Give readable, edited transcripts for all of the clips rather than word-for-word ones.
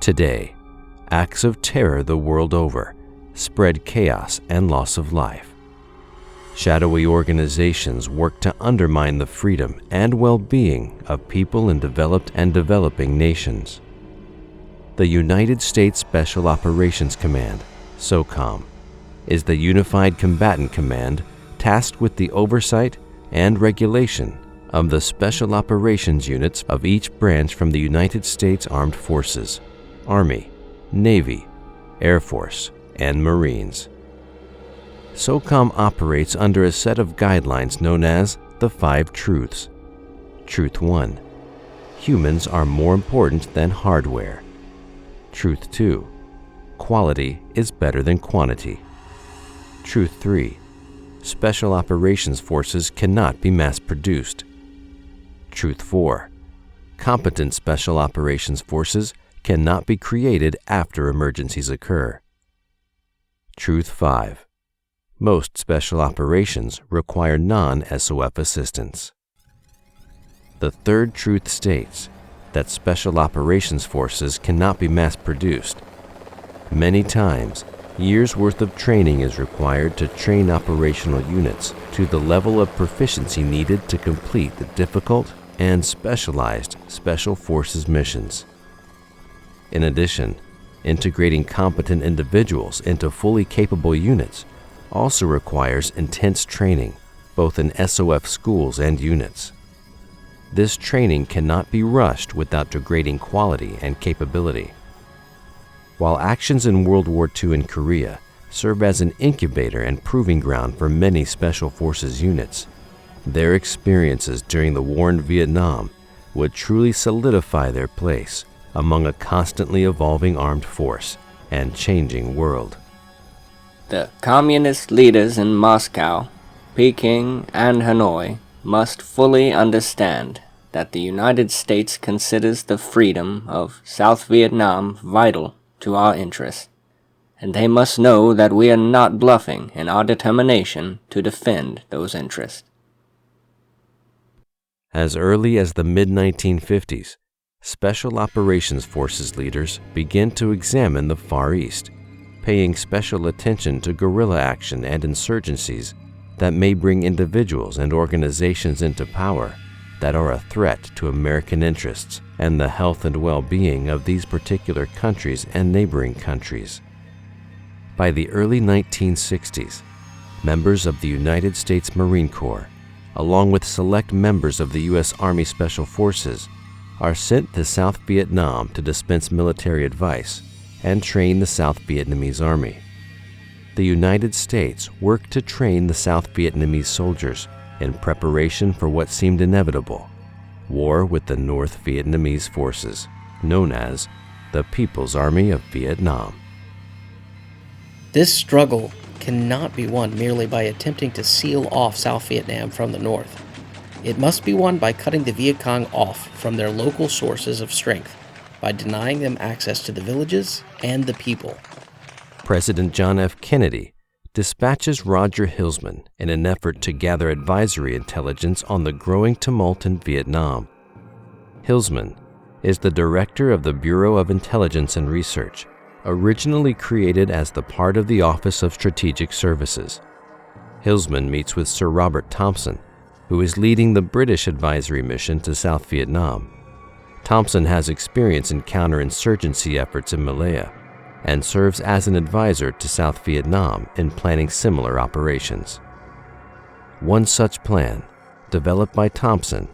Today, acts of terror the world over spread chaos and loss of life. Shadowy organizations work to undermine the freedom and well-being of people in developed and developing nations. The United States Special Operations Command, SOCOM, is the Unified Combatant Command tasked with the oversight and regulation of the special operations units of each branch from the United States Armed Forces, Army, Navy, Air Force, and Marines. SOCOM operates under a set of guidelines known as the 5 Truths. Truth 1. Humans are more important than hardware. Truth 2. Quality is better than quantity. Truth 3. Special Operations Forces cannot be mass-produced. Truth 4. Competent Special Operations Forces cannot be created after emergencies occur. Truth 5. Most special operations require non-SOF assistance. The third truth states that special operations forces cannot be mass-produced. Many times, years' worth of training is required to train operational units to the level of proficiency needed to complete the difficult and specialized special forces missions. In addition, integrating competent individuals into fully capable units also requires intense training, both in SOF schools and units. This training cannot be rushed without degrading quality and capability. While actions in World War II in Korea serve as an incubator and proving ground for many Special Forces units, their experiences during the war in Vietnam would truly solidify their place among a constantly evolving armed force and changing world. The communist leaders in Moscow, Peking, and Hanoi must fully understand that the United States considers the freedom of South Vietnam vital to our interests, and they must know that we are not bluffing in our determination to defend those interests. As early as the mid-1950s, Special Operations Forces leaders began to examine the Far East, paying special attention to guerrilla action and insurgencies that may bring individuals and organizations into power that are a threat to American interests and the health and well-being of these particular countries and neighboring countries. By the early 1960s, members of the United States Marine Corps, along with select members of the U.S. Army Special Forces, are sent to South Vietnam to dispense military advice and train the South Vietnamese Army. The United States worked to train the South Vietnamese soldiers in preparation for what seemed inevitable, war with the North Vietnamese forces, known as the People's Army of Vietnam. This struggle cannot be won merely by attempting to seal off South Vietnam from the North. It must be won by cutting the Viet Cong off from their local sources of strength, by denying them access to the villages and the people. President John F. Kennedy dispatches Roger Hilsman in an effort to gather advisory intelligence on the growing tumult in Vietnam. Hilsman is the director of the Bureau of Intelligence and Research, originally created as the part of the Office of Strategic Services. Hilsman meets with Sir Robert Thompson, who is leading the British advisory mission to South Vietnam. Thompson has experience in counterinsurgency efforts in Malaya and serves as an advisor to South Vietnam in planning similar operations. One such plan, developed by Thompson,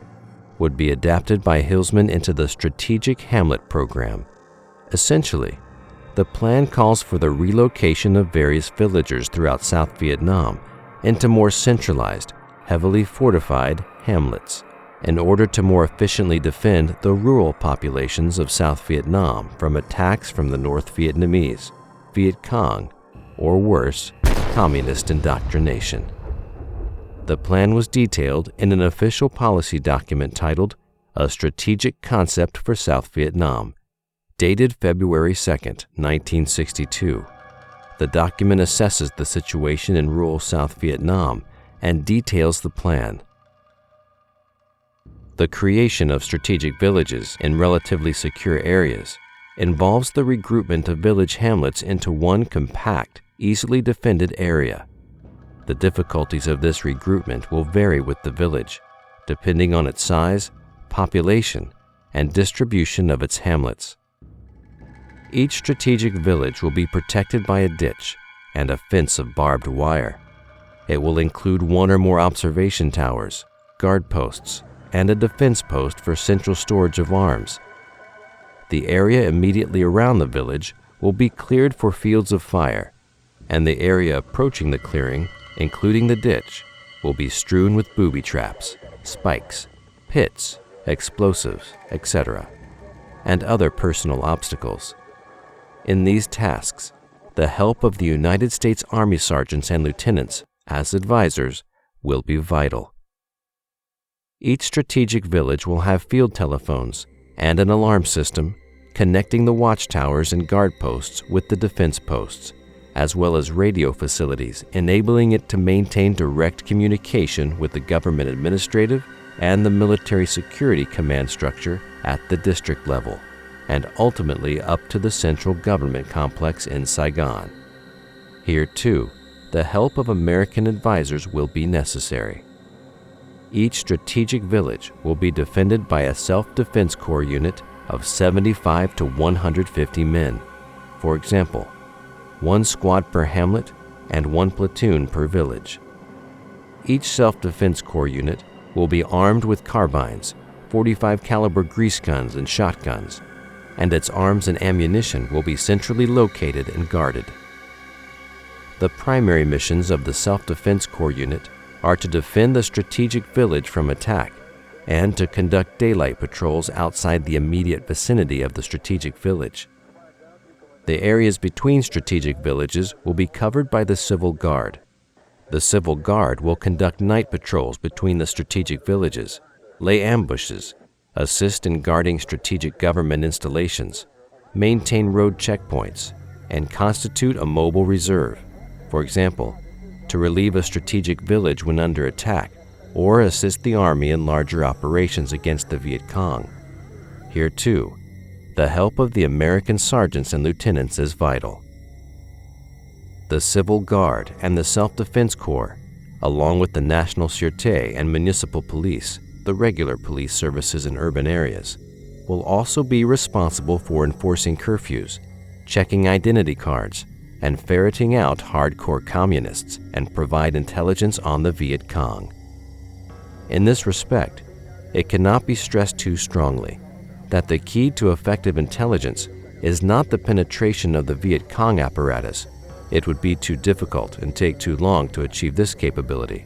would be adapted by Hilsman into the Strategic Hamlet Program. Essentially, the plan calls for the relocation of various villagers throughout South Vietnam into more centralized, heavily fortified hamlets, in order to more efficiently defend the rural populations of South Vietnam from attacks from the North Vietnamese, Viet Cong, or worse, communist indoctrination. The plan was detailed in an official policy document titled A Strategic Concept for South Vietnam, dated February 2, 1962. The document assesses the situation in rural South Vietnam and details the plan. The creation of strategic villages in relatively secure areas involves the regroupment of village hamlets into one compact, easily defended area. The difficulties of this regroupment will vary with the village, depending on its size, population, and distribution of its hamlets. Each strategic village will be protected by a ditch and a fence of barbed wire. It will include one or more observation towers, guard posts, and a defense post for central storage of arms. The area immediately around the village will be cleared for fields of fire, and the area approaching the clearing, including the ditch, will be strewn with booby traps, spikes, pits, explosives, etc., and other personal obstacles. In these tasks, the help of the United States Army sergeants and lieutenants as advisors will be vital. Each strategic village will have field telephones and an alarm system connecting the watchtowers and guard posts with the defense posts, as well as radio facilities enabling it to maintain direct communication with the government administrative and the military security command structure at the district level, and ultimately up to the central government complex in Saigon. Here, too, the help of American advisors will be necessary. Each strategic village will be defended by a self-defense corps unit of 75 to 150 men. For example, 1 squad per hamlet and 1 platoon per village. Each self-defense corps unit will be armed with carbines, 45 caliber grease guns and shotguns, and its arms and ammunition will be centrally located and guarded. The primary missions of the Self-Defense Corps unit are to defend the strategic village from attack and to conduct daylight patrols outside the immediate vicinity of the strategic village. The areas between strategic villages will be covered by the Civil Guard. The Civil Guard will conduct night patrols between the strategic villages, lay ambushes, assist in guarding strategic government installations, maintain road checkpoints, and constitute a mobile reserve, for example, to relieve a strategic village when under attack or assist the Army in larger operations against the Viet Cong. Here, too, the help of the American sergeants and lieutenants is vital. The Civil Guard and the Self-Defense Corps, along with the National Sûreté and Municipal Police, the regular police services in urban areas, will also be responsible for enforcing curfews, checking identity cards, and ferreting out hardcore communists and provide intelligence on the Viet Cong. In this respect, it cannot be stressed too strongly that the key to effective intelligence is not the penetration of the Viet Cong apparatus. It would be too difficult and take too long to achieve this capability,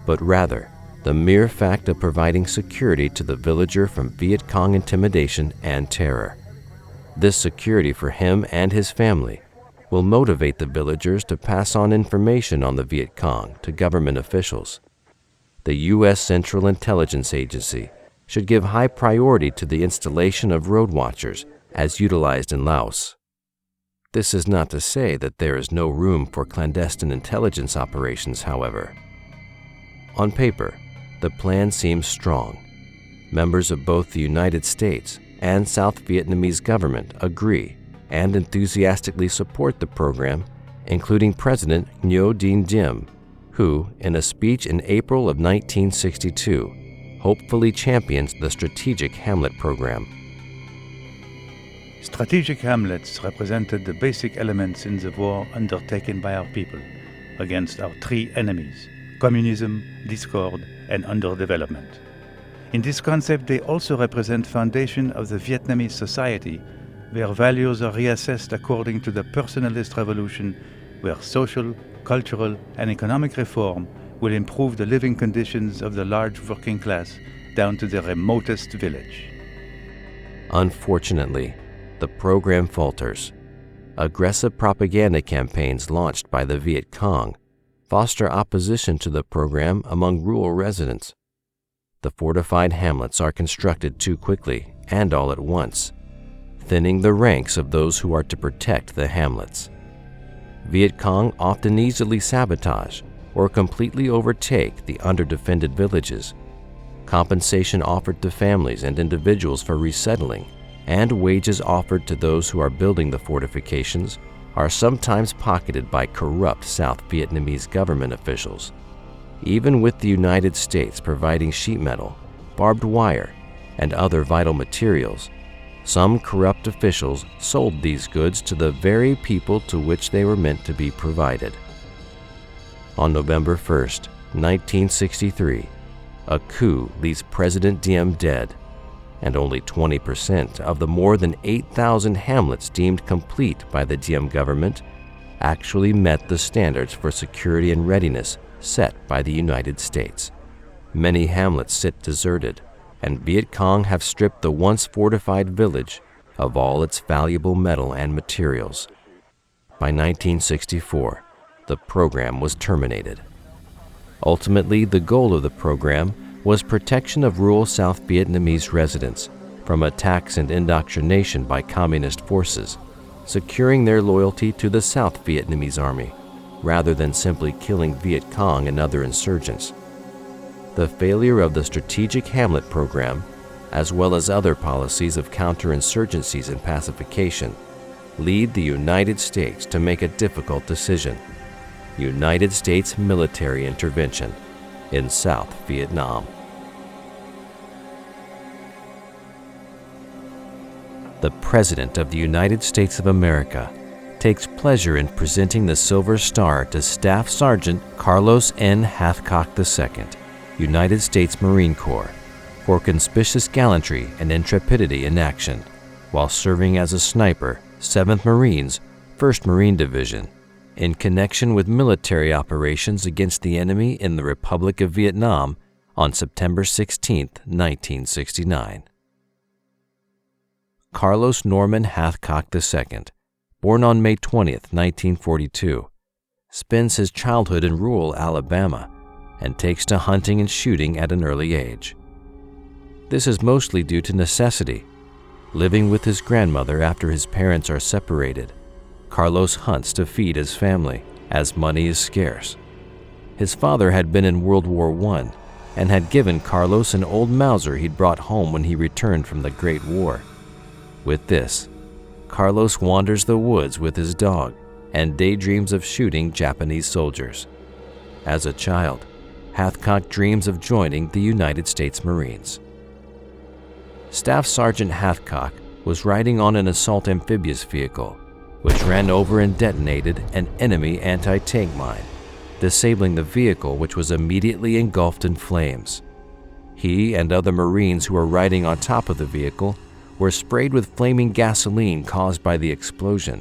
but rather the mere fact of providing security to the villager from Viet Cong intimidation and terror. This security for him and his family will motivate the villagers to pass on information on the Viet Cong to government officials. The U.S. Central Intelligence Agency should give high priority to the installation of road watchers as utilized in Laos. This is not to say that there is no room for clandestine intelligence operations, however. On paper, the plan seems strong. Members of both the United States and South Vietnamese government agree and enthusiastically support the program, including President Ngo Dinh Diem, who, in a speech in April of 1962, hopefully champions the Strategic Hamlet Program. Strategic hamlets represented the basic elements in the war undertaken by our people against our 3 enemies: communism, discord, and underdevelopment. In this concept, they also represent the foundation of the Vietnamese society, where values are reassessed according to the personalist revolution, where social, cultural, and economic reform will improve the living conditions of the large working class down to the remotest village. Unfortunately, the program falters. Aggressive propaganda campaigns launched by the Viet Cong foster opposition to the program among rural residents. The fortified hamlets are constructed too quickly and all at once, thinning the ranks of those who are to protect the hamlets. Viet Cong often easily sabotage or completely overtake the underdefended villages. Compensation offered to families and individuals for resettling and wages offered to those who are building the fortifications are sometimes pocketed by corrupt South Vietnamese government officials. Even with the United States providing sheet metal, barbed wire, and other vital materials, some corrupt officials sold these goods to the very people to which they were meant to be provided. On November 1st, 1963, a coup leaves President Diem dead, and only 20% of the more than 8,000 hamlets deemed complete by the Diem government actually met the standards for security and readiness set by the United States. Many hamlets sit deserted, and Viet Cong have stripped the once fortified village of all its valuable metal and materials. By 1964, the program was terminated. Ultimately, the goal of the program was protection of rural South Vietnamese residents from attacks and indoctrination by communist forces, securing their loyalty to the South Vietnamese army, rather than simply killing Viet Cong and other insurgents. The failure of the Strategic Hamlet Program, as well as other policies of counterinsurgencies and pacification, lead the United States to make a difficult decision: United States military intervention in South Vietnam. The President of the United States of America takes pleasure in presenting the Silver Star to Staff Sergeant Carlos N. Hathcock II, United States Marine Corps, for conspicuous gallantry and intrepidity in action, while serving as a sniper, 7th Marines, 1st Marine Division, in connection with military operations against the enemy in the Republic of Vietnam on September 16, 1969. Carlos Norman Hathcock II, born on May 20, 1942, spends his childhood in rural Alabama and takes to hunting and shooting at an early age. This is mostly due to necessity. Living with his grandmother after his parents are separated, Carlos hunts to feed his family, as money is scarce. His father had been in World War I and had given Carlos an old Mauser he'd brought home when he returned from the Great War. With this, Carlos wanders the woods with his dog and daydreams of shooting Japanese soldiers. As a child, Hathcock dreams of joining the United States Marines. Staff Sergeant Hathcock was riding on an assault amphibious vehicle, which ran over and detonated an enemy anti-tank mine, disabling the vehicle, which was immediately engulfed in flames. He and other Marines who were riding on top of the vehicle were sprayed with flaming gasoline caused by the explosion.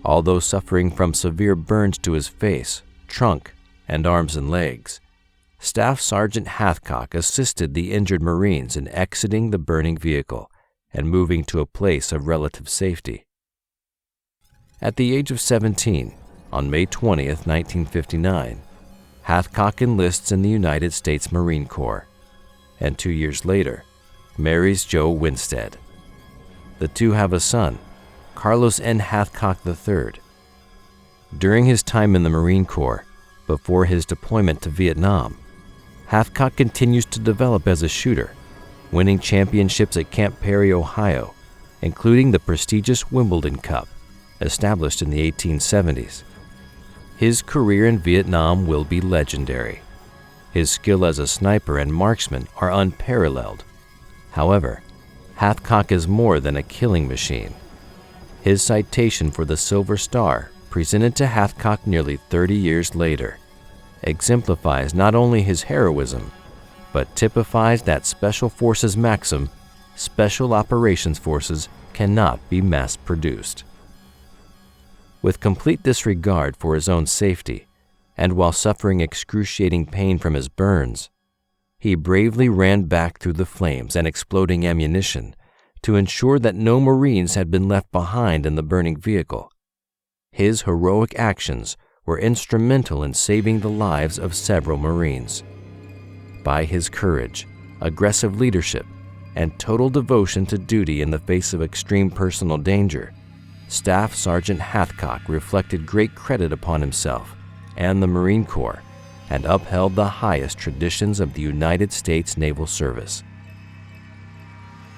Although suffering from severe burns to his face, trunk, and arms and legs, Staff Sergeant Hathcock assisted the injured Marines in exiting the burning vehicle and moving to a place of relative safety. At the age of 17, on May 20, 1959, Hathcock enlists in the United States Marine Corps, and 2 years later, marries Joe Winstead. The two have a son, Carlos N. Hathcock III. During his time in the Marine Corps, before his deployment to Vietnam, Hathcock continues to develop as a shooter, winning championships at Camp Perry, Ohio, including the prestigious Wimbledon Cup, established in the 1870s. His career in Vietnam will be legendary. His skill as a sniper and marksman are unparalleled. However, Hathcock is more than a killing machine. His citation for the Silver Star, presented to Hathcock nearly 30 years later, exemplifies not only his heroism, but typifies that Special Forces maxim, Special Operations Forces cannot be mass-produced. With complete disregard for his own safety, and while suffering excruciating pain from his burns, he bravely ran back through the flames and exploding ammunition to ensure that no Marines had been left behind in the burning vehicle. His heroic actions were instrumental in saving the lives of several Marines. By his courage, aggressive leadership, and total devotion to duty in the face of extreme personal danger, Staff Sergeant Hathcock reflected great credit upon himself and the Marine Corps, and upheld the highest traditions of the United States Naval Service.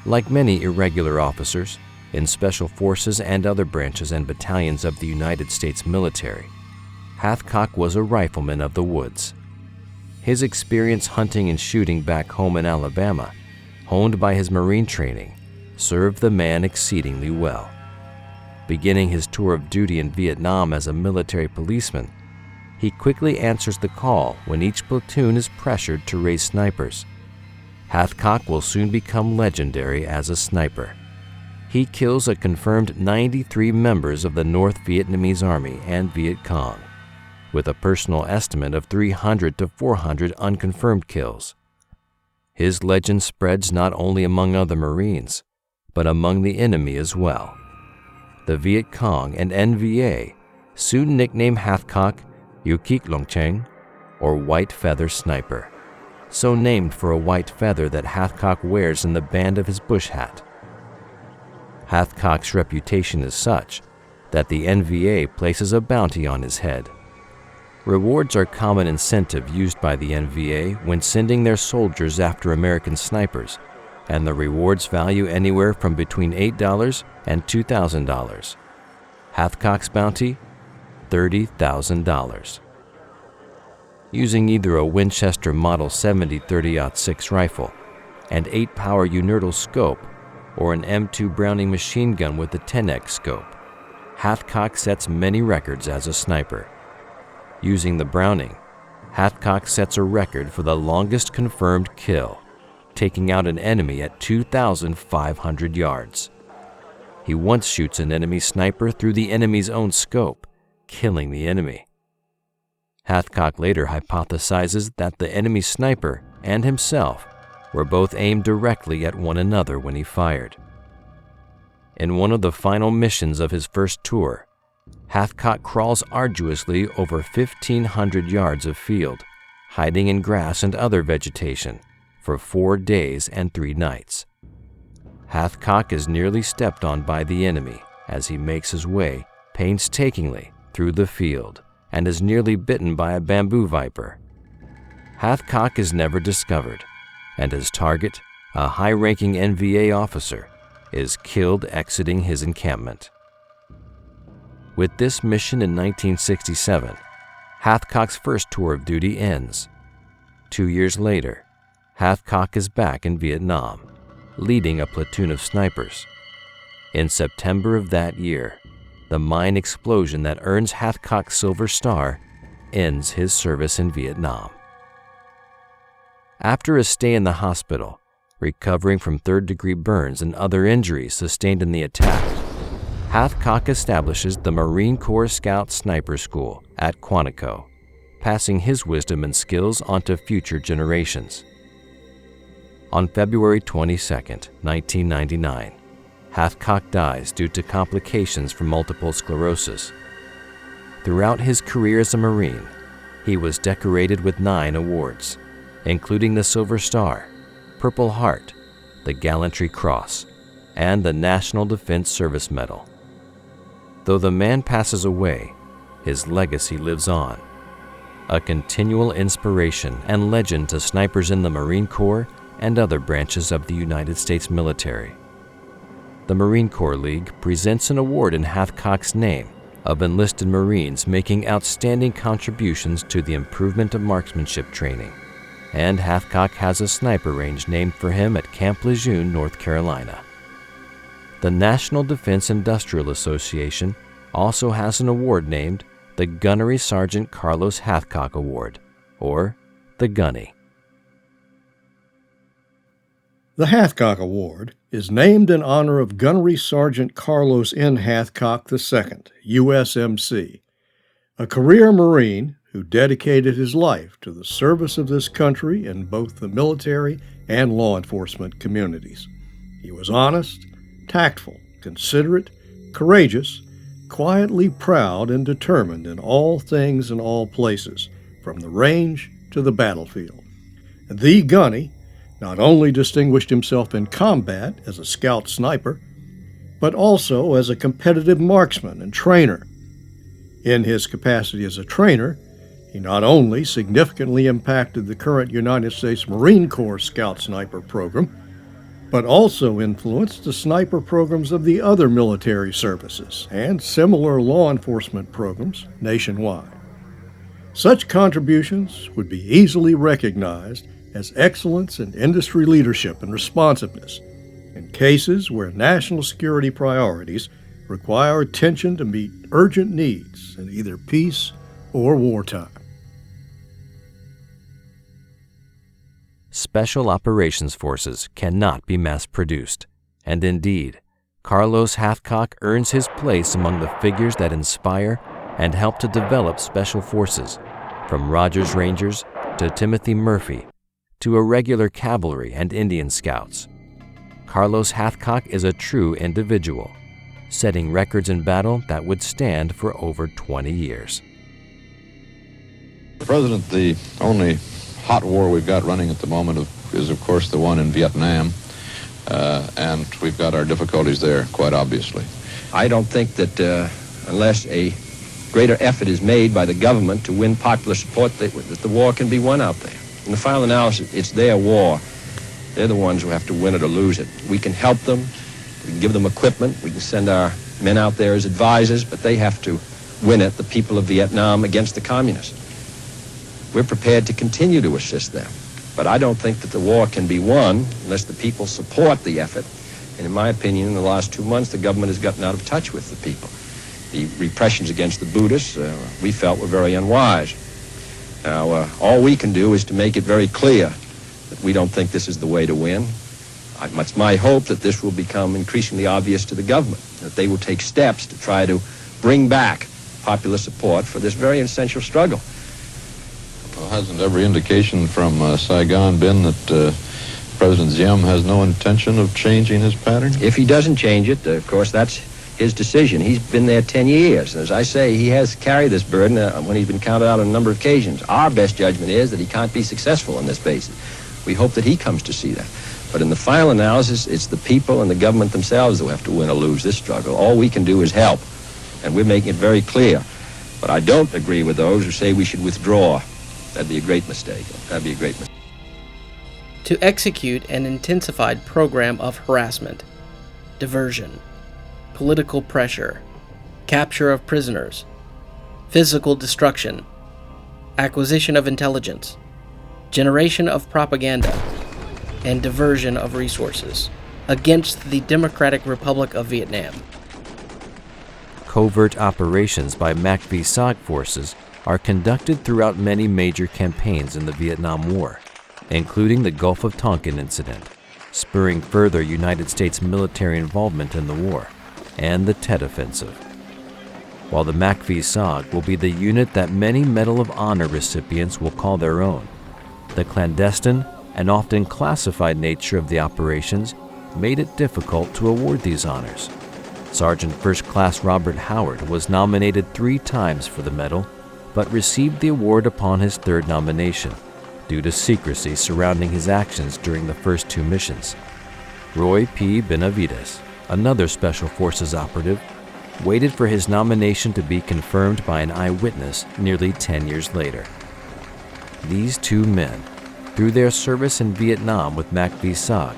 Like many irregular officers in special forces and other branches and battalions of the United States military, Hathcock was a rifleman of the woods. His experience hunting and shooting back home in Alabama, honed by his Marine training, served the man exceedingly well. Beginning his tour of duty in Vietnam as a military policeman, he quickly answers the call when each platoon is pressured to raise snipers. Hathcock will soon become legendary as a sniper. He kills a confirmed 93 members of the North Vietnamese Army and Viet Cong, with a personal estimate of 300 to 400 unconfirmed kills. His legend spreads not only among other Marines, but among the enemy as well. The Viet Cong and NVA soon nicknamed Hathcock Yu Kik Long Cheng, or White Feather Sniper, so named for a white feather that Hathcock wears in the band of his bush hat. Hathcock's reputation is such that the NVA places a bounty on his head. Rewards are common incentive used by the NVA when sending their soldiers after American snipers, and the rewards value anywhere from between $8 and $2,000. Hathcock's bounty, $30,000. Using either a Winchester Model 70 30-06 rifle and 8-power Unertal scope or an M2 Browning machine gun with a 10x scope, Hathcock sets many records as a sniper. Using the Browning, Hathcock sets a record for the longest confirmed kill, taking out an enemy at 2,500 yards. He once shoots an enemy sniper through the enemy's own scope, killing the enemy. Hathcock later hypothesizes that the enemy sniper and himself were both aimed directly at one another when he fired. In one of the final missions of his first tour, Hathcock crawls arduously over 1,500 yards of field, hiding in grass and other vegetation, for 4 days and 3 nights. Hathcock is nearly stepped on by the enemy as he makes his way painstakingly through the field and is nearly bitten by a bamboo viper. Hathcock is never discovered, and his target, a high-ranking NVA officer, is killed exiting his encampment. With this mission in 1967, Hathcock's first tour of duty ends. 2 years later, Hathcock is back in Vietnam, leading a platoon of snipers. In September of that year, the mine explosion that earns Hathcock's Silver Star ends his service in Vietnam. After a stay in the hospital, recovering from third-degree burns and other injuries sustained in the attack, Hathcock establishes the Marine Corps Scout Sniper School at Quantico, passing his wisdom and skills onto future generations. On February 22, 1999, Hathcock dies due to complications from multiple sclerosis. Throughout his career as a Marine, he was decorated with 9 awards, including the Silver Star, Purple Heart, the Gallantry Cross, and the National Defense Service Medal. Though the man passes away, his legacy lives on, a continual inspiration and legend to snipers in the Marine Corps and other branches of the United States military. The Marine Corps League presents an award in Hathcock's name of enlisted Marines making outstanding contributions to the improvement of marksmanship training, and Hathcock has a sniper range named for him at Camp Lejeune, North Carolina. The National Defense Industrial Association also has an award named the Gunnery Sergeant Carlos Hathcock Award, or the Gunny. The Hathcock Award is named in honor of Gunnery Sergeant Carlos N. Hathcock II, USMC, a career Marine who dedicated his life to the service of this country in both the military and law enforcement communities. He was honest, tactful, considerate, courageous, quietly proud, and determined in all things and all places, from the range to the battlefield. The Gunny not only distinguished himself in combat as a scout sniper, but also as a competitive marksman and trainer. In his capacity as a trainer, he not only significantly impacted the current United States Marine Corps Scout Sniper program, but also influenced the sniper programs of the other military services and similar law enforcement programs nationwide. Such contributions would be easily recognized as excellence in industry leadership and responsiveness in cases where national security priorities require attention to meet urgent needs in either peace or wartime. Special Operations Forces cannot be mass-produced, and indeed, Carlos Hathcock earns his place among the figures that inspire and help to develop Special Forces, from Rogers Rangers to Timothy Murphy to irregular cavalry and Indian Scouts. Carlos Hathcock is a true individual, setting records in battle that would stand for over 20 years. President, the only hot war we've got running at the moment is, of course, the one in Vietnam, and we've got our difficulties there, quite obviously. I don't think that unless a greater effort is made by the government to win popular support, that the war can be won out there. In the final analysis, it's their war. They're the ones who have to win it or lose it. We can help them. We can give them equipment. We can send our men out there as advisors, but they have to win it, the people of Vietnam, against the communists. We're prepared to continue to assist them. But I don't think that the war can be won unless the people support the effort. And in my opinion, in the last 2 months, the government has gotten out of touch with the people. The repressions against the Buddhists, we felt, were very unwise. Now, all we can do is to make it very clear that we don't think this is the way to win. It's my hope that this will become increasingly obvious to the government, that they will take steps to try to bring back popular support for this very essential struggle. Well, hasn't every indication from Saigon been that President Diem has no intention of changing his pattern? If he doesn't change it, of course, that's his decision. He's been there 10 years. As I say, he has carried this burden when he's been counted out on a number of occasions. Our best judgment is that he can't be successful on this basis. We hope that he comes to see that. But in the final analysis, it's the people and the government themselves who have to win or lose this struggle. All we can do is help, and we're making it very clear. But I don't agree with those who say we should withdraw. That'd be a great mistake. That'd be a great mistake. To execute an intensified program of harassment, diversion, political pressure, capture of prisoners, physical destruction, acquisition of intelligence, generation of propaganda, and diversion of resources against the Democratic Republic of Vietnam. Covert operations by MACV-SOG forces are conducted throughout many major campaigns in the Vietnam War, including the Gulf of Tonkin incident, spurring further United States military involvement in the war, and the Tet Offensive. While the MACV-SOG will be the unit that many Medal of Honor recipients will call their own, the clandestine and often classified nature of the operations made it difficult to award these honors. Sergeant First Class Robert Howard was nominated 3 times for the medal, but received the award upon his 3rd nomination due to secrecy surrounding his actions during the first 2 missions. Roy P. Benavides, another Special Forces operative, waited for his nomination to be confirmed by an eyewitness nearly 10 years later. These 2 men, through their service in Vietnam with MACV-SOG,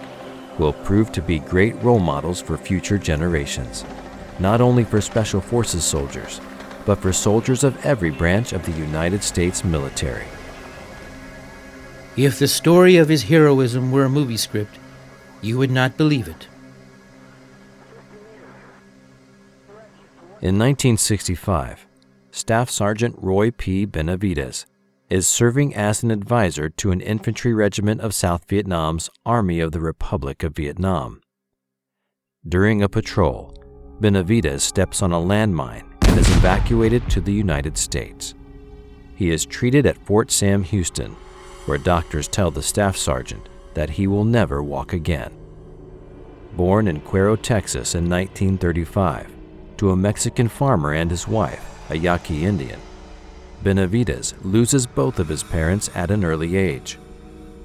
will prove to be great role models for future generations, not only for Special Forces soldiers, but for soldiers of every branch of the United States military. If the story of his heroism were a movie script, you would not believe it. In 1965, Staff Sergeant Roy P. Benavides is serving as an advisor to an infantry regiment of South Vietnam's Army of the Republic of Vietnam. During a patrol, Benavides steps on a landmine and is evacuated to the United States. He is treated at Fort Sam Houston, where doctors tell the staff sergeant that he will never walk again. Born in Cuero, Texas in 1935, to a Mexican farmer and his wife, a Yaqui Indian, Benavides loses both of his parents at an early age.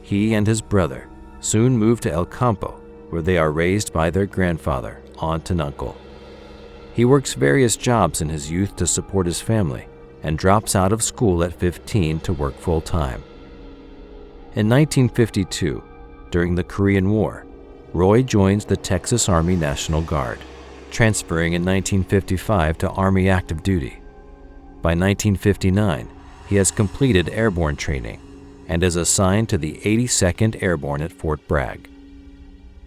He and his brother soon move to El Campo, where they are raised by their grandfather, aunt, and uncle. He works various jobs in his youth to support his family and drops out of school at 15 to work full-time. In 1952, during the Korean War, Roy joins the Texas Army National Guard, transferring in 1955 to Army active duty. By 1959, he has completed airborne training and is assigned to the 82nd Airborne at Fort Bragg.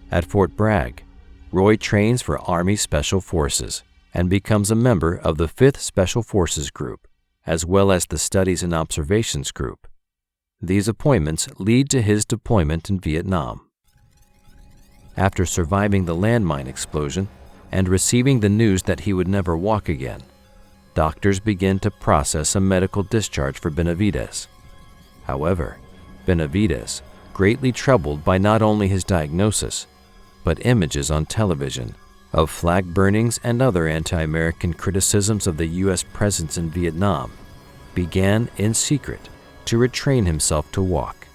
At Fort Bragg, Roy trains for Army Special Forces and becomes a member of the 5th Special Forces Group, as well as the Studies and Observations Group. These appointments lead to his deployment in Vietnam. After surviving the landmine explosion and receiving the news that he would never walk again, doctors begin to process a medical discharge for Benavidez. However, Benavidez, greatly troubled by not only his diagnosis, but images on television of flag burnings and other anti-American criticisms of the U.S. presence in Vietnam, began in secret to retrain himself to walk.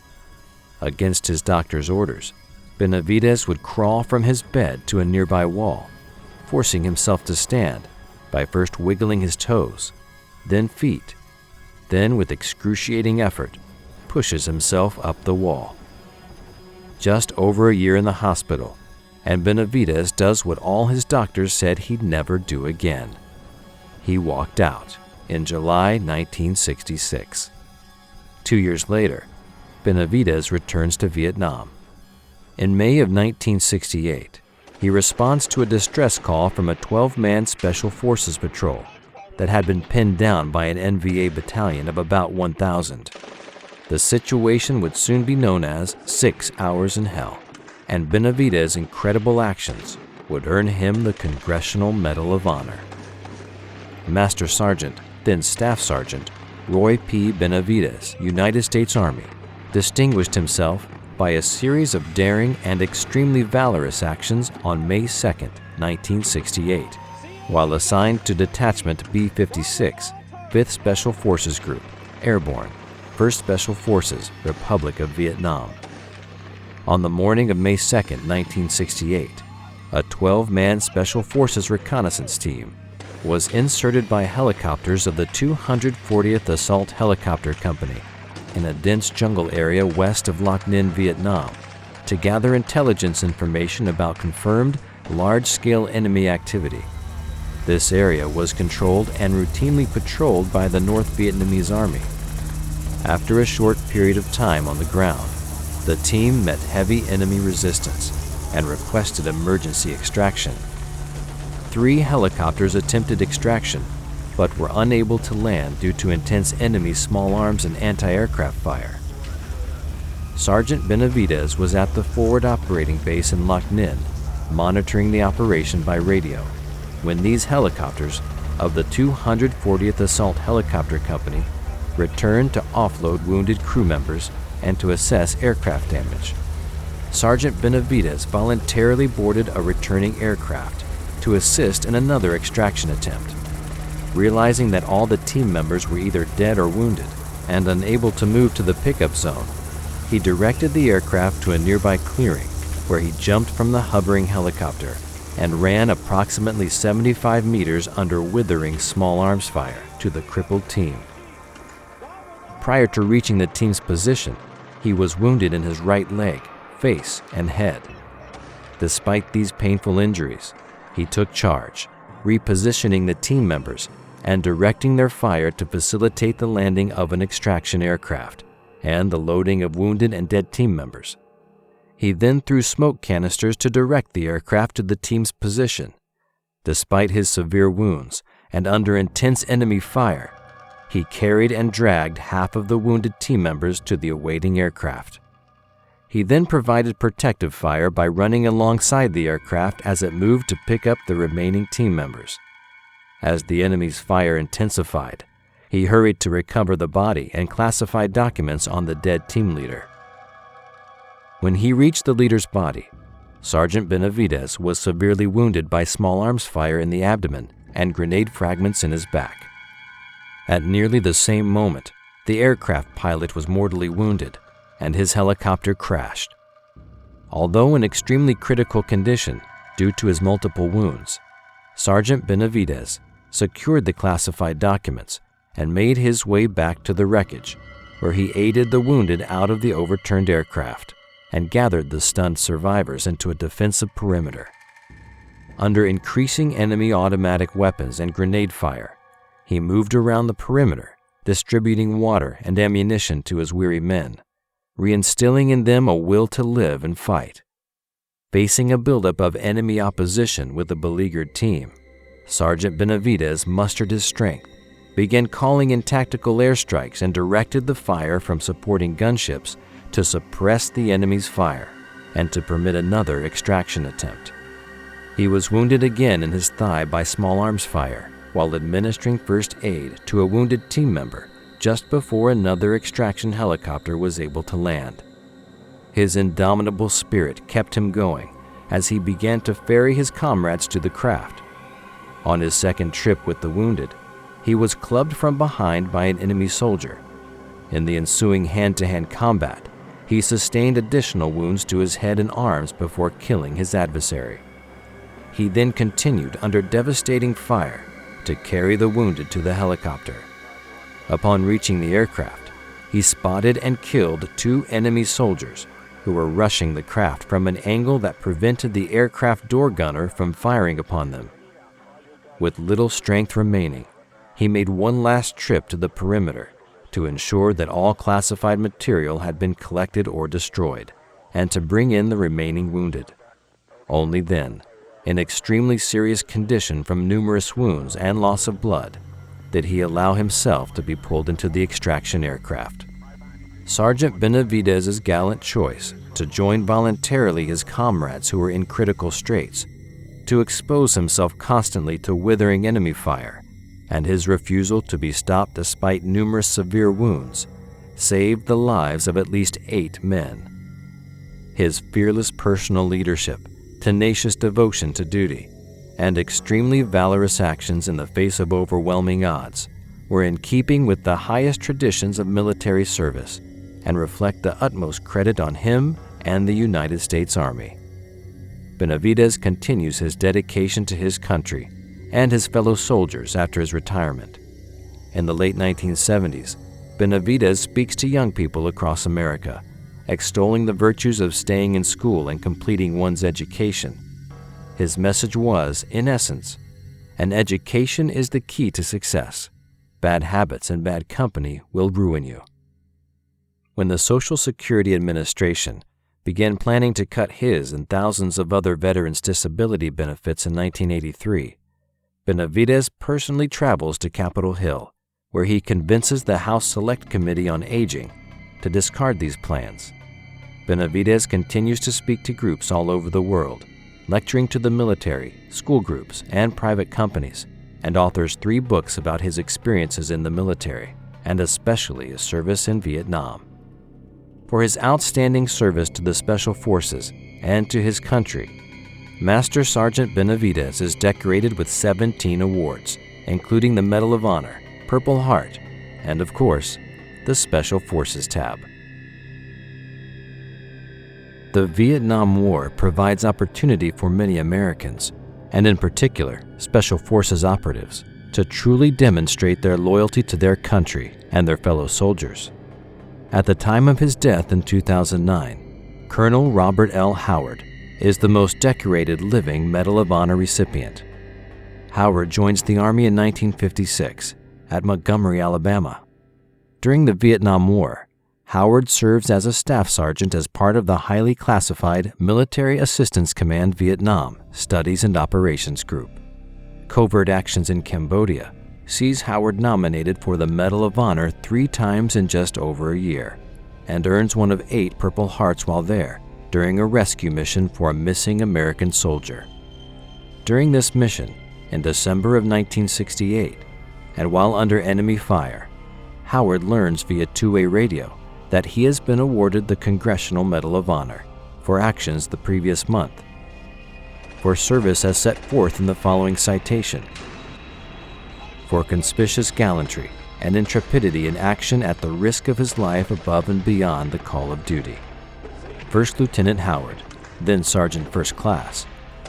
Against his doctor's orders, Benavidez would crawl from his bed to a nearby wall, forcing himself to stand by first wiggling his toes, then feet, then with excruciating effort, pushes himself up the wall. Just over a year in the hospital, and Benavidez does what all his doctors said he'd never do again. He walked out in July 1966. 2 years later, Benavidez returns to Vietnam. In May of 1968, he responds to a distress call from a 12-man Special Forces patrol that had been pinned down by an NVA battalion of about 1,000. The situation would soon be known as 6 Hours in Hell, and Benavidez's incredible actions would earn him the Congressional Medal of Honor. Master Sergeant, then Staff Sergeant, Roy P. Benavidez, United States Army, distinguished himself by a series of daring and extremely valorous actions on May 2, 1968, while assigned to Detachment B-56, 5th Special Forces Group, Airborne, 1st Special Forces, Republic of Vietnam. On the morning of May 2, 1968, a 12-man Special Forces reconnaissance team was inserted by helicopters of the 240th Assault Helicopter Company in a dense jungle area west of Loc Ninh, Vietnam, to gather intelligence information about confirmed large-scale enemy activity. This area was controlled and routinely patrolled by the North Vietnamese Army. After a short period of time on the ground, the team met heavy enemy resistance and requested emergency extraction. 3 helicopters attempted extraction, but were unable to land due to intense enemy small arms and anti-aircraft fire. Sergeant Benavidez was at the forward operating base in Loc Ninh, monitoring the operation by radio, when these helicopters of the 240th Assault Helicopter Company returned to offload wounded crew members and to assess aircraft damage. Sergeant Benavidez voluntarily boarded a returning aircraft to assist in another extraction attempt. Realizing that all the team members were either dead or wounded and unable to move to the pickup zone, he directed the aircraft to a nearby clearing where he jumped from the hovering helicopter and ran approximately 75 meters under withering small arms fire to the crippled team. Prior to reaching the team's position, he was wounded in his right leg, face, and head. Despite these painful injuries, he took charge, repositioning the team members and directing their fire to facilitate the landing of an extraction aircraft and the loading of wounded and dead team members. He then threw smoke canisters to direct the aircraft to the team's position. Despite his severe wounds and under intense enemy fire, he carried and dragged half of the wounded team members to the awaiting aircraft. He then provided protective fire by running alongside the aircraft as it moved to pick up the remaining team members. As the enemy's fire intensified, he hurried to recover the body and classified documents on the dead team leader. When he reached the leader's body, Sergeant Benavidez was severely wounded by small arms fire in the abdomen and grenade fragments in his back. At nearly the same moment, the aircraft pilot was mortally wounded, and his helicopter crashed. Although in extremely critical condition due to his multiple wounds, Sergeant Benavidez secured the classified documents and made his way back to the wreckage, where he aided the wounded out of the overturned aircraft. and gathered the stunned survivors into a defensive perimeter. Under increasing enemy automatic weapons and grenade fire, he moved around the perimeter, distributing water and ammunition to his weary men, reinstilling in them a will to live and fight. Facing a buildup of enemy opposition with a beleaguered team, Sergeant Benavidez mustered his strength, began calling in tactical airstrikes, and directed the fire from supporting gunships to suppress the enemy's fire and to permit another extraction attempt. He was wounded again in his thigh by small arms fire while administering first aid to a wounded team member just before another extraction helicopter was able to land. His indomitable spirit kept him going as he began to ferry his comrades to the craft. On his second trip with the wounded, he was clubbed from behind by an enemy soldier. In the ensuing hand-to-hand combat, he sustained additional wounds to his head and arms before killing his adversary. He then continued under devastating fire to carry the wounded to the helicopter. Upon reaching the aircraft, he spotted and killed 2 enemy soldiers who were rushing the craft from an angle that prevented the aircraft door gunner from firing upon them. With little strength remaining, he made one last trip to the perimeter to ensure that all classified material had been collected or destroyed, and to bring in the remaining wounded. Only then, in extremely serious condition from numerous wounds and loss of blood, did he allow himself to be pulled into the extraction aircraft. Sergeant Benavidez's gallant choice to join voluntarily his comrades who were in critical straits, to expose himself constantly to withering enemy fire, and his refusal to be stopped despite numerous severe wounds, saved the lives of at least 8 men. His fearless personal leadership, tenacious devotion to duty, and extremely valorous actions in the face of overwhelming odds were in keeping with the highest traditions of military service and reflect the utmost credit on him and the United States Army. Benavidez continues his dedication to his country and his fellow soldiers after his retirement. In the late 1970s, Benavidez speaks to young people across America, extolling the virtues of staying in school and completing one's education. His message was, in essence, an education is the key to success. Bad habits and bad company will ruin you. When the Social Security Administration began planning to cut his and thousands of other veterans' disability benefits in 1983, Benavidez personally travels to Capitol Hill, where he convinces the House Select Committee on Aging to discard these plans. Benavidez continues to speak to groups all over the world, lecturing to the military, school groups, and private companies, and authors 3 books about his experiences in the military, and especially his service in Vietnam. For his outstanding service to the Special Forces and to his country, Master Sergeant Benavidez is decorated with 17 awards, including the Medal of Honor, Purple Heart, and of course, the Special Forces tab. The Vietnam War provides opportunity for many Americans, and in particular, Special Forces operatives, to truly demonstrate their loyalty to their country and their fellow soldiers. At the time of his death in 2009, Colonel Robert L. Howard is the most decorated living Medal of Honor recipient. Howard joins the Army in 1956 at Montgomery, Alabama. During the Vietnam War, Howard serves as a staff sergeant as part of the highly classified Military Assistance Command Vietnam Studies and Operations Group. Covert actions in Cambodia sees Howard nominated for the Medal of Honor 3 times in just over a year, and earns one of 8 Purple Hearts while there during a rescue mission for a missing American soldier. During this mission, in December of 1968, and while under enemy fire, Howard learns via two-way radio that he has been awarded the Congressional Medal of Honor for actions the previous month, for service as set forth in the following citation: for conspicuous gallantry and intrepidity in action at the risk of his life above and beyond the call of duty. First Lieutenant Howard, then Sergeant First Class,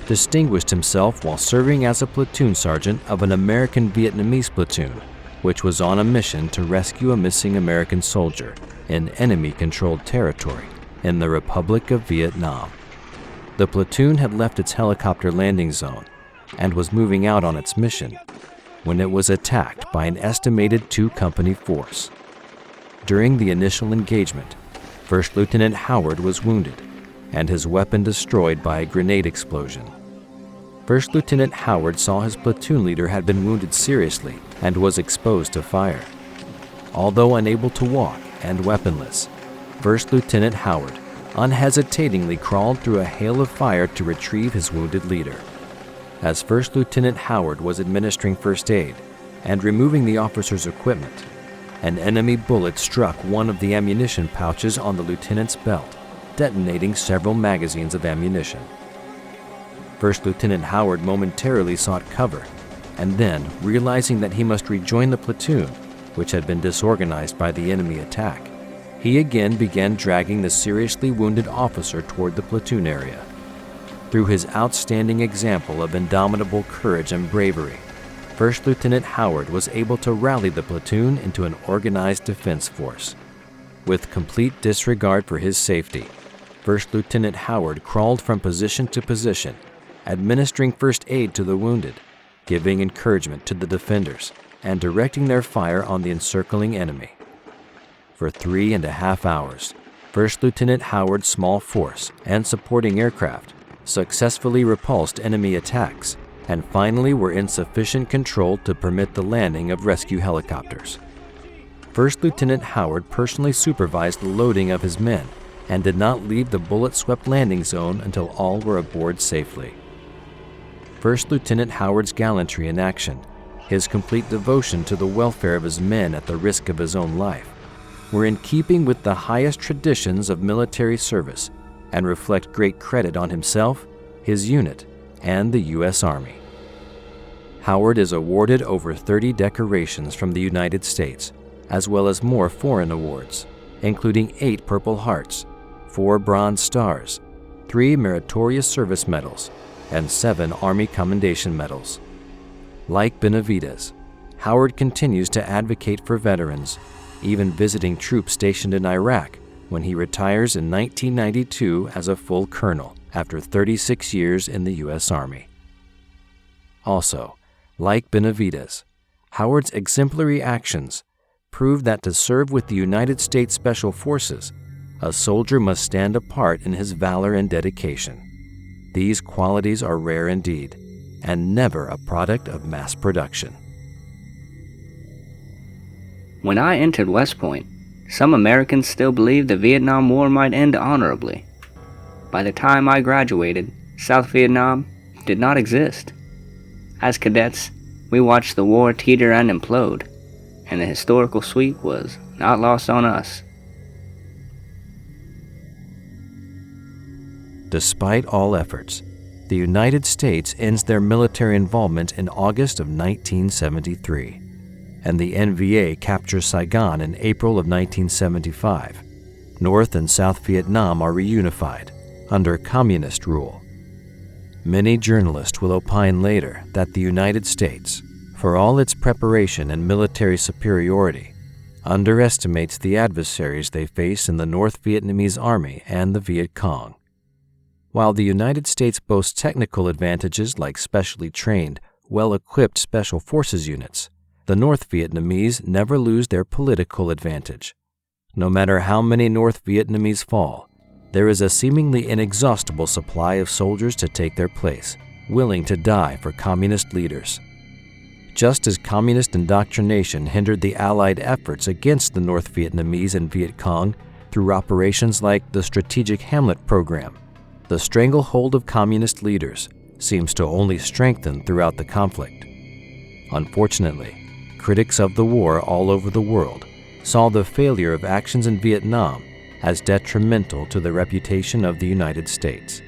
distinguished himself while serving as a platoon sergeant of an American Vietnamese platoon, which was on a mission to rescue a missing American soldier in enemy-controlled territory in the Republic of Vietnam. The platoon had left its helicopter landing zone and was moving out on its mission when it was attacked by an estimated 2-company force. During the initial engagement, First Lieutenant Howard was wounded and his weapon destroyed by a grenade explosion. First Lieutenant Howard saw his platoon leader had been wounded seriously and was exposed to fire. Although unable to walk and weaponless, First Lieutenant Howard unhesitatingly crawled through a hail of fire to retrieve his wounded leader. As First Lieutenant Howard was administering first aid and removing the officer's equipment, an enemy bullet struck one of the ammunition pouches on the lieutenant's belt, detonating several magazines of ammunition. First Lieutenant Howard momentarily sought cover, and then, realizing that he must rejoin the platoon, which had been disorganized by the enemy attack, he again began dragging the seriously wounded officer toward the platoon area. Through his outstanding example of indomitable courage and bravery, First Lieutenant Howard was able to rally the platoon into an organized defense force. With complete disregard for his safety, First Lieutenant Howard crawled from position to position, administering first aid to the wounded, giving encouragement to the defenders, and directing their fire on the encircling enemy. For 3.5 hours, First Lieutenant Howard's small force and supporting aircraft successfully repulsed enemy attacks and finally were in sufficient control to permit the landing of rescue helicopters. First Lieutenant Howard personally supervised the loading of his men and did not leave the bullet-swept landing zone until all were aboard safely. First Lieutenant Howard's gallantry in action, his complete devotion to the welfare of his men at the risk of his own life, were in keeping with the highest traditions of military service and reflect great credit on himself, his unit, and the U.S. Army. Howard is awarded over 30 decorations from the United States, as well as more foreign awards, including 8 Purple Hearts, 4 Bronze Stars, 3 Meritorious Service Medals, and 7 Army Commendation Medals. Like Benavidez, Howard continues to advocate for veterans, even visiting troops stationed in Iraq when he retires in 1992 as a full colonel after 36 years in the U.S. Army. Also, like Benavidez, Howard's exemplary actions prove that to serve with the United States Special Forces, a soldier must stand apart in his valor and dedication. These qualities are rare indeed, and never a product of mass production. When I entered West Point, some Americans still believed the Vietnam War might end honorably. By the time I graduated, South Vietnam did not exist. As cadets, we watched the war teeter and implode, and the historical sweep was not lost on us. Despite all efforts, the United States ends their military involvement in August of 1973, and the NVA captures Saigon in April of 1975. North and South Vietnam are reunified under communist rule. Many journalists will opine later that the United States, for all its preparation and military superiority, underestimates the adversaries they face in the North Vietnamese Army and the Viet Cong. While the United States boasts technical advantages like specially trained, well-equipped Special Forces units, the North Vietnamese never lose their political advantage. No matter how many North Vietnamese fall, there is a seemingly inexhaustible supply of soldiers to take their place, willing to die for communist leaders. Just as communist indoctrination hindered the Allied efforts against the North Vietnamese and Viet Cong through operations like the Strategic Hamlet Program, the stranglehold of communist leaders seems to only strengthen throughout the conflict. Unfortunately, critics of the war all over the world saw the failure of actions in Vietnam as detrimental to the reputation of the United States.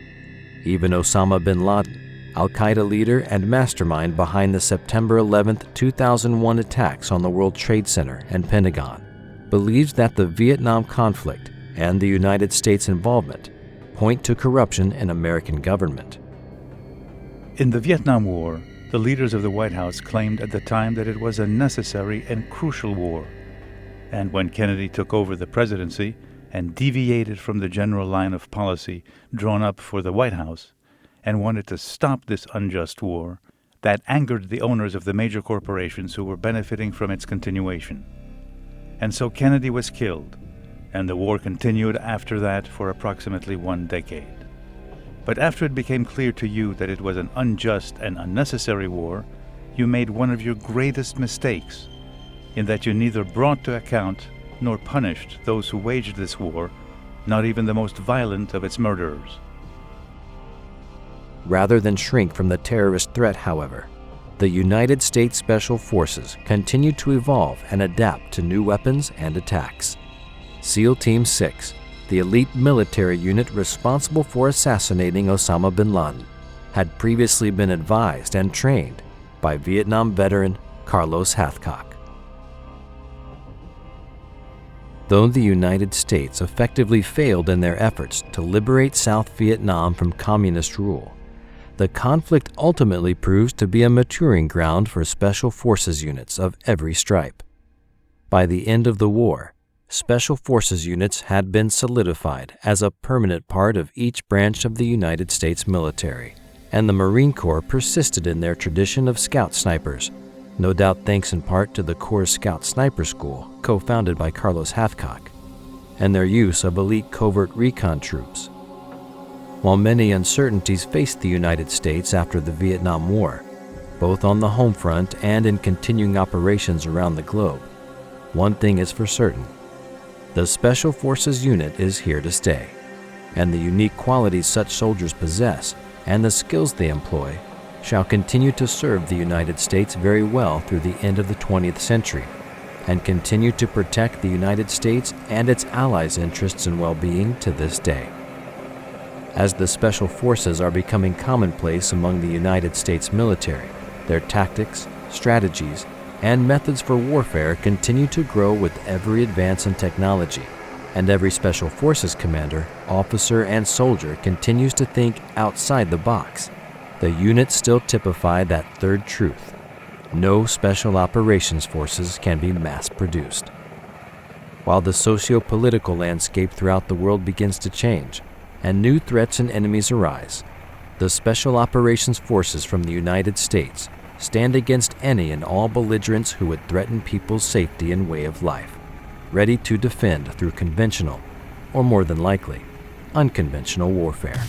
Even Osama bin Laden, al-Qaeda leader and mastermind behind the September 11, 2001 attacks on the World Trade Center and Pentagon, believes that the Vietnam conflict and the United States involvement point to corruption in American government. In the Vietnam War, the leaders of the White House claimed at the time that it was a necessary and crucial war. And when Kennedy took over the presidency, and deviated from the general line of policy drawn up for the White House and wanted to stop this unjust war, that angered the owners of the major corporations who were benefiting from its continuation. And so Kennedy was killed, and the war continued after that for approximately 1 decade. But after it became clear to you that it was an unjust and unnecessary war, you made one of your greatest mistakes, in that you neither brought to account nor punished those who waged this war, not even the most violent of its murderers. Rather than shrink from the terrorist threat, however, the United States Special Forces continued to evolve and adapt to new weapons and attacks. SEAL Team 6, the elite military unit responsible for assassinating Osama bin Laden, had previously been advised and trained by Vietnam veteran Carlos Hathcock. Though the United States effectively failed in their efforts to liberate South Vietnam from communist rule, the conflict ultimately proves to be a maturing ground for Special Forces units of every stripe. By the end of the war, Special Forces units had been solidified as a permanent part of each branch of the United States military, and the Marine Corps persisted in their tradition of scout snipers, no doubt thanks in part to the Corps' Scout Sniper School, co-founded by Carlos Hathcock, and their use of elite covert recon troops. While many uncertainties faced the United States after the Vietnam War, both on the home front and in continuing operations around the globe, one thing is for certain: the Special Forces unit is here to stay, and the unique qualities such soldiers possess and the skills they employ shall continue to serve the United States very well through the end of the 20th century, and continue to protect the United States and its allies' interests and well-being to this day. As the Special Forces are becoming commonplace among the United States military, their tactics, strategies, and methods for warfare continue to grow with every advance in technology, and every Special Forces commander, officer, and soldier continues to think outside the box. The units still typify that third truth: no special operations forces can be mass-produced. While the socio-political landscape throughout the world begins to change, and new threats and enemies arise, the Special Operations Forces from the United States stand against any and all belligerents who would threaten people's safety and way of life, ready to defend through conventional, or more than likely, unconventional warfare.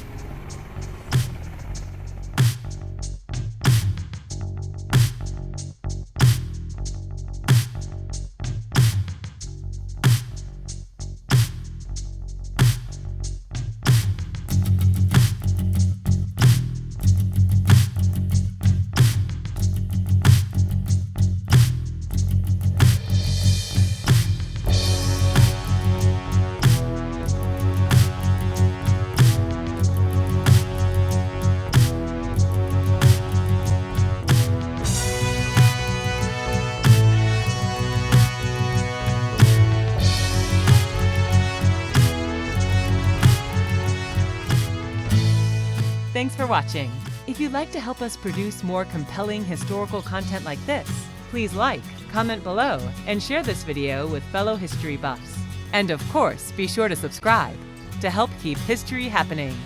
Thanks for watching. If you'd like to help us produce more compelling historical content like this, please like, comment below, and share this video with fellow history buffs. And of course, be sure to subscribe to help keep history happening.